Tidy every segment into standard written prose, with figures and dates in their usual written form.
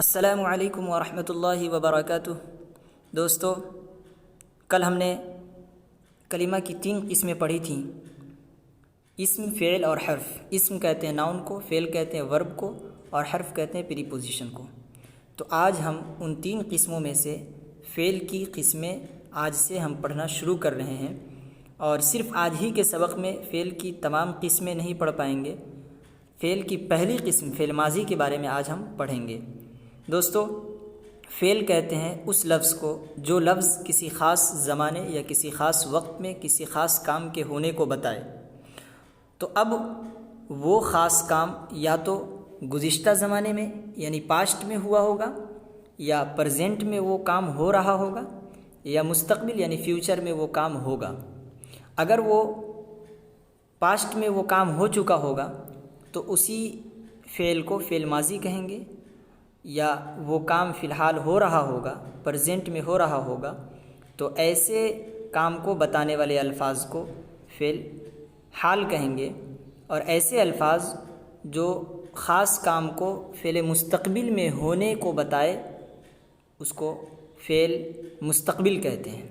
السلام علیکم ورحمۃ اللہ وبرکاتہ۔ دوستو، کل ہم نے کلمہ کی 3 قسمیں پڑھی تھیں: اسم، فعل اور حرف۔ اسم کہتے ہیں ناؤن کو، فعل کہتے ہیں ورب کو، اور حرف کہتے ہیں پریپوزیشن کو۔ تو آج ہم ان 3 قسموں میں سے فعل کی قسمیں آج سے ہم پڑھنا شروع کر رہے ہیں، اور صرف آج ہی کے سبق میں فعل کی تمام قسمیں نہیں پڑھ پائیں گے۔ فعل کی پہلی قسم فعل ماضی کے بارے میں آج ہم پڑھیں گے۔ دوستو، فعل کہتے ہیں اس لفظ کو جو لفظ کسی خاص زمانے یا کسی خاص وقت میں کسی خاص کام کے ہونے کو بتائے۔ تو اب وہ خاص کام یا تو گزشتہ زمانے میں یعنی پاسٹ میں ہوا ہوگا، یا پریزنٹ میں وہ کام ہو رہا ہوگا، یا مستقبل یعنی فیوچر میں وہ کام ہوگا۔ اگر وہ پاسٹ میں وہ کام ہو چکا ہوگا تو اسی فعل کو فعل ماضی کہیں گے، یا وہ کام فی الحال ہو رہا ہوگا، پریزنٹ میں ہو رہا ہوگا، تو ایسے کام کو بتانے والے الفاظ کو فعل حال کہیں گے، اور ایسے الفاظ جو خاص کام کو فعل مستقبل میں ہونے کو بتائے اس کو فعل مستقبل کہتے ہیں۔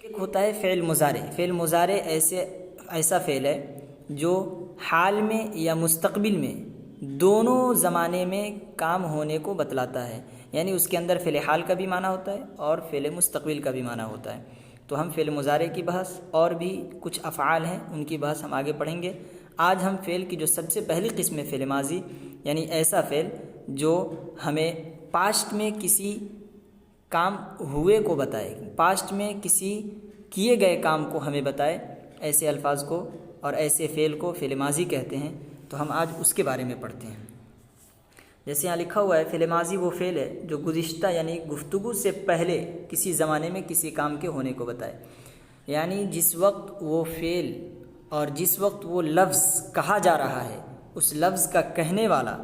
ایک ہوتا ہے فعل مضارع۔ فعل مضارع ایسا فعل ہے جو حال میں یا مستقبل میں دونوں زمانے میں کام ہونے کو بتلاتا ہے، یعنی اس کے اندر فعل حال کا بھی معنی ہوتا ہے اور فعل مستقبل کا بھی معنی ہوتا ہے۔ تو ہم فعل مضارع کی بحث اور بھی کچھ افعال ہیں ان کی بحث ہم آگے پڑھیں گے۔ آج ہم فعل کی جو سب سے پہلی قسم ہے فعل ماضی، یعنی ایسا فعل جو ہمیں پاسٹ میں کسی کام ہوئے کو بتائے، پاسٹ میں کسی کیے گئے کام کو ہمیں بتائے، ایسے الفاظ کو اور ایسے فعل کو فعل ماضی کہتے ہیں۔ تو ہم آج اس کے بارے میں پڑھتے ہیں۔ جیسے یہاں لکھا ہوا ہے، فعل ماضی وہ فعل ہے جو گزشتہ یعنی گفتگو سے پہلے کسی زمانے میں کسی کام کے ہونے کو بتائے، یعنی جس وقت وہ فعل اور جس وقت وہ لفظ کہا جا رہا ہے، اس لفظ کا کہنے والا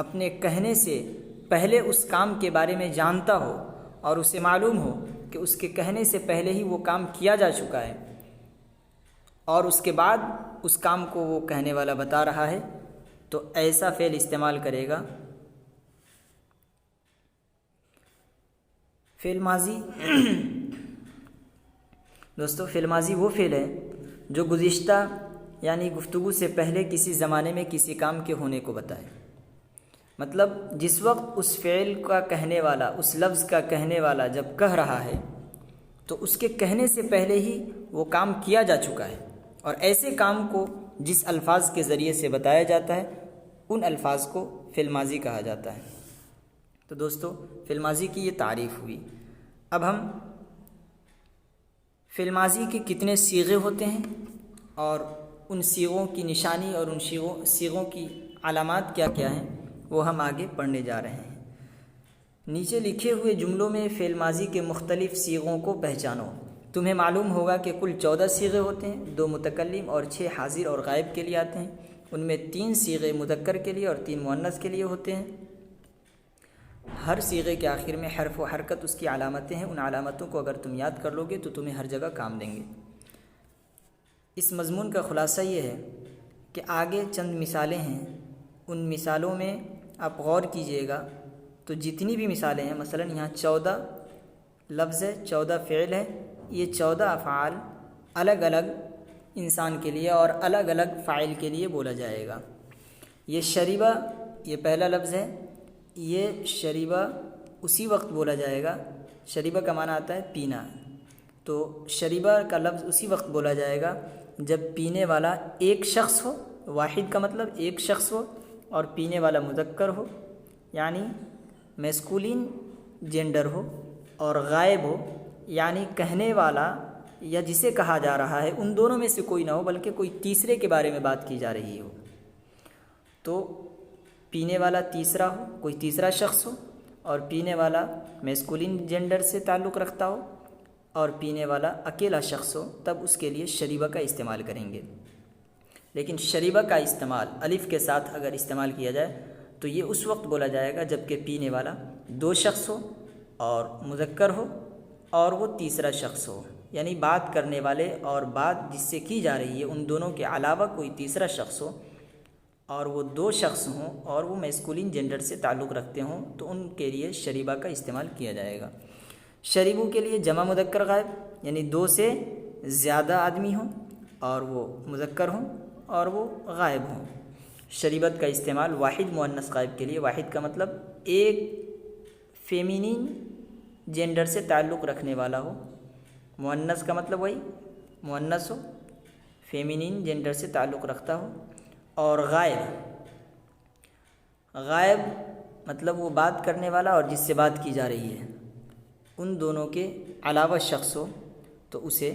اپنے کہنے سے پہلے اس کام کے بارے میں جانتا ہو اور اسے معلوم ہو کہ اس کے کہنے سے پہلے ہی وہ کام کیا جا چکا ہے، اور اس کے بعد اس کام کو وہ کہنے والا بتا رہا ہے، تو ایسا فعل استعمال کرے گا۔ فعل ماضی دوستو، فعل ماضی وہ فعل ہے جو گزشتہ یعنی گفتگو سے پہلے کسی زمانے میں کسی کام کے ہونے کو بتائے۔ مطلب جس وقت اس فعل کا کہنے والا، اس لفظ کا کہنے والا جب کہہ رہا ہے تو اس کے کہنے سے پہلے ہی وہ کام کیا جا چکا ہے، اور ایسے کام کو جس الفاظ کے ذریعے سے بتایا جاتا ہے ان الفاظ کو فعل ماضی کہا جاتا ہے۔ تو دوستو، فعل ماضی کی یہ تعریف ہوئی۔ اب ہم فعل ماضی کے کتنے صیغے ہوتے ہیں اور ان صیغوں کی نشانی اور ان صیغوں کی علامات کیا کیا ہیں وہ ہم آگے پڑھنے جا رہے ہیں۔ نیچے لکھے ہوئے جملوں میں فعل ماضی کے مختلف صیغوں کو پہچانو۔ تمہیں معلوم ہوگا کہ کل 14 صیغے ہوتے ہیں، 2 متکلم اور 6 حاضر اور غائب کے لیے آتے ہیں۔ ان میں 3 صیغے مذکر کے لیے اور 3 مؤنث کے لیے ہوتے ہیں۔ ہر صیغے کے آخر میں حرف و حرکت اس کی علامتیں ہیں، ان علامتوں کو اگر تم یاد کر لو گے تو تمہیں ہر جگہ کام دیں گے۔ اس مضمون کا خلاصہ یہ ہے کہ آگے چند مثالیں ہیں، ان مثالوں میں آپ غور کیجئے گا تو جتنی بھی مثالیں ہیں، مثلا یہاں 14 لفظ ہے، 14 فعل ہے، یہ 14 افعال الگ الگ انسان کے لیے اور الگ الگ فاعل کے لیے بولا جائے گا۔ یہ شریبہ، یہ پہلا لفظ ہے، یہ شریبہ اسی وقت بولا جائے گا، شریبہ کا معنی آتا ہے پینا، تو شریبہ کا لفظ اسی وقت بولا جائے گا جب پینے والا ایک شخص ہو، واحد کا مطلب ایک شخص ہو، اور پینے والا مذکر ہو یعنی میسکولین جینڈر ہو، اور غائب ہو یعنی کہنے والا یا جسے کہا جا رہا ہے ان دونوں میں سے کوئی نہ ہو بلکہ کوئی تیسرے کے بارے میں بات کی جا رہی ہو۔ تو پینے والا تیسرا ہو، کوئی تیسرا شخص ہو، اور پینے والا میسکولین جینڈر سے تعلق رکھتا ہو، اور پینے والا اکیلا شخص ہو، تب اس کے لیے شریبہ کا استعمال کریں گے۔ لیکن شریبہ کا استعمال الف کے ساتھ اگر استعمال کیا جائے تو یہ اس وقت بولا جائے گا جب کہ پینے والا 2 شخص ہو اور مذکر ہو، اور وہ تیسرا شخص ہو، یعنی بات کرنے والے اور بات جس سے کی جا رہی ہے ان دونوں کے علاوہ کوئی تیسرا شخص ہو، اور وہ دو شخص ہوں اور وہ میسکولین جینڈر سے تعلق رکھتے ہوں تو ان کے لیے شریبہ کا استعمال کیا جائے گا۔ شریبو کے لیے جمع مذکر غائب یعنی دو سے زیادہ آدمی ہوں اور وہ مذکر ہوں اور وہ غائب ہوں۔ شریبت کا استعمال واحد مؤنث غائب کے لیے، واحد کا مطلب ایک فیمینین جینڈر سے تعلق رکھنے والا ہو، مؤنث کا مطلب وہی مؤنث ہو، فیمینین جینڈر سے تعلق رکھتا ہو، اور غائب مطلب وہ بات کرنے والا اور جس سے بات کی جا رہی ہے ان دونوں کے علاوہ شخص ہو تو اسے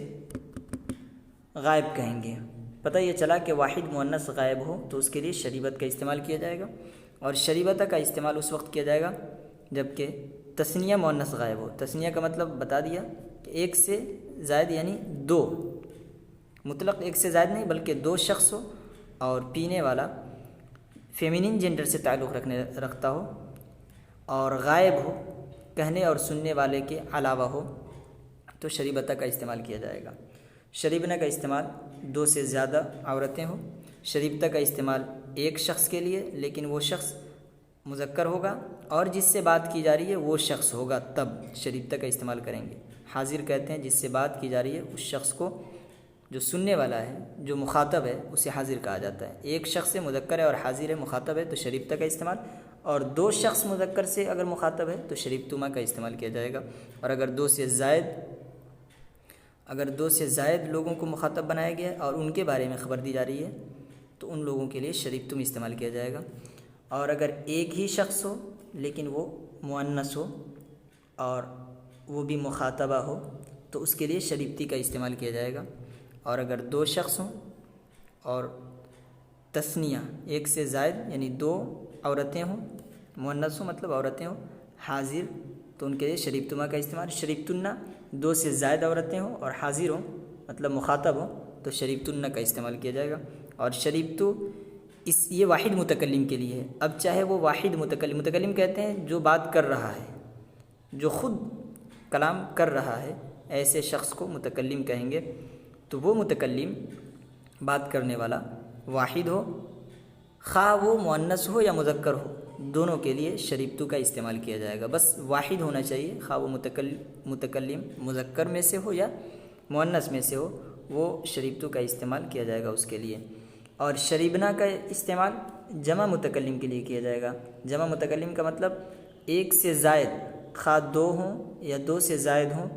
غائب کہیں گے۔ پتہ یہ چلا کہ واحد مؤنث غائب ہو تو اس کے لیے شریبت کا استعمال کیا جائے گا، اور شریبتہ کا استعمال اس وقت کیا جائے گا جب کہ تثنیہ مؤنث غائب ہو۔ تثنیہ کا مطلب بتا دیا کہ ایک سے زائد یعنی دو، مطلق ایک سے زائد نہیں بلکہ دو شخص ہو اور پینے والا فیمینین جینڈر سے تعلق رکھتا ہو اور غائب ہو، کہنے اور سننے والے کے علاوہ ہو تو شریبتہ کا استعمال کیا جائے گا۔ شریبنہ کا استعمال دو سے زیادہ عورتیں ہوں۔ شریبتہ کا استعمال ایک شخص کے لیے لیکن وہ شخص مذکر ہوگا اور جس سے بات کی جا رہی ہے وہ شخص ہوگا تب شریبتہ کا استعمال کریں گے۔ حاضر کہتے ہیں جس سے بات کی جا رہی ہے اس شخص کو، جو سننے والا ہے، جو مخاطب ہے، اسے حاضر کہا جاتا ہے۔ ایک شخص سے مذکر ہے اور حاضر ہے، مخاطب ہے، تو شریبتہ کا استعمال، اور دو شخص مذکر سے اگر مخاطب ہے تو شریبتمہ کا استعمال کیا جائے گا، اور اگر دو سے زائد لوگوں کو مخاطب بنایا گیا اور ان کے بارے میں خبر دی جا رہی ہے تو ان لوگوں کے لیے شریبتم استعمال کیا جائے گا، اور اگر ایک ہی شخص ہو لیکن وہ مؤنث ہو اور وہ بھی مخاطبہ ہو تو اس کے لیے شریبتی کا استعمال کیا جائے گا، اور اگر دو شخص ہوں اور تثنیہ ایک سے زائد یعنی دو عورتیں ہوں، مؤنث ہوں مطلب عورتیں ہوں، حاضر تو ان کے لیے شریبتمہ کا استعمال۔ شریبتنہ دو سے زائد عورتیں ہوں اور حاضر ہوں مطلب مخاطب ہوں تو شریبتنہ کا استعمال کیا جائے گا، اور شریبتو یہ واحد متکلم کے لیے ہے۔ اب چاہے وہ واحد متکلم کہتے ہیں جو بات کر رہا ہے، جو خود کلام کر رہا ہے، ایسے شخص کو متکلم کہیں گے، تو وہ متکلم بات کرنے والا واحد ہو، خواہ وہ مؤنث ہو یا مذکر ہو، دونوں کے لیے شریبتو کا استعمال کیا جائے گا۔ بس واحد ہونا چاہیے، خواہ وہ متکلم مذکر میں سے ہو یا مؤنث میں سے ہو، وہ شریبتو کا استعمال کیا جائے گا اس کے لیے۔ اور شریبنہ کا استعمال جمع متکلم کے لیے کیا جائے گا۔ جمع متکلم کا مطلب ایک سے زائد، خواہ دو ہوں یا دو سے زائد ہوں،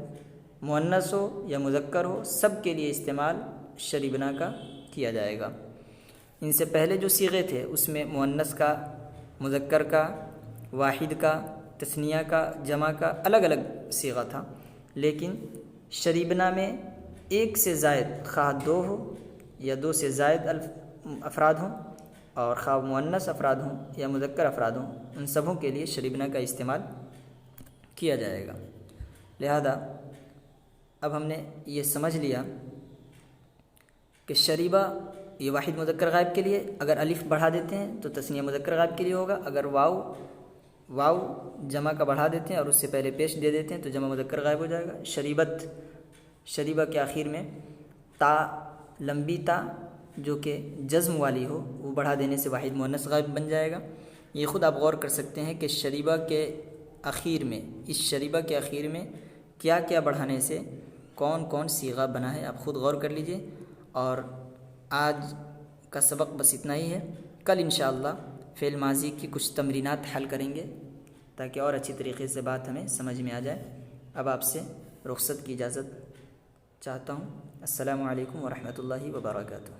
مؤنث ہو یا مذکر ہو، سب کے لیے استعمال شریبنہ کا کیا جائے گا۔ ان سے پہلے جو صیغے تھے اس میں مؤنث کا، مذکر کا، واحد کا، تثنیہ کا، جمع کا الگ الگ صیغہ تھا، لیکن شریبنہ میں ایک سے زائد، خواہ دو ہو یا دو سے زائد افراد ہوں، اور خواہ مؤنث افراد ہوں یا مذکر افراد ہوں، ان سبوں کے لیے شریبنہ کا استعمال کیا جائے گا۔ لہذا اب ہم نے یہ سمجھ لیا کہ شریبہ یہ واحد مذکر غائب کے لیے، اگر الف بڑھا دیتے ہیں تو تثنیہ مذکر غائب کے لیے ہوگا، اگر واو جمع کا بڑھا دیتے ہیں اور اس سے پہلے پیش دے دیتے ہیں تو جمع مذکر غائب ہو جائے گا۔ شریبہ کے آخر میں تا، لمبی تا جو کہ جزم والی ہو، وہ بڑھا دینے سے واحد مؤنث غائب بن جائے گا۔ یہ خود آپ غور کر سکتے ہیں کہ شریبہ کے اخیر میں، اس شریبہ کے اخیر میں کیا کیا بڑھانے سے کون کون صیغہ بنا ہے، آپ خود غور کر لیجئے۔ اور آج کا سبق بس اتنا ہی ہے، کل انشاءاللہ فعل ماضی کی کچھ تمرینات حل کریں گے تاکہ اور اچھی طریقے سے بات ہمیں سمجھ میں آ جائے۔ اب آپ سے رخصت کی اجازت چاہتا ہوں۔ السلام علیکم ورحمۃ اللہ وبرکاتہ۔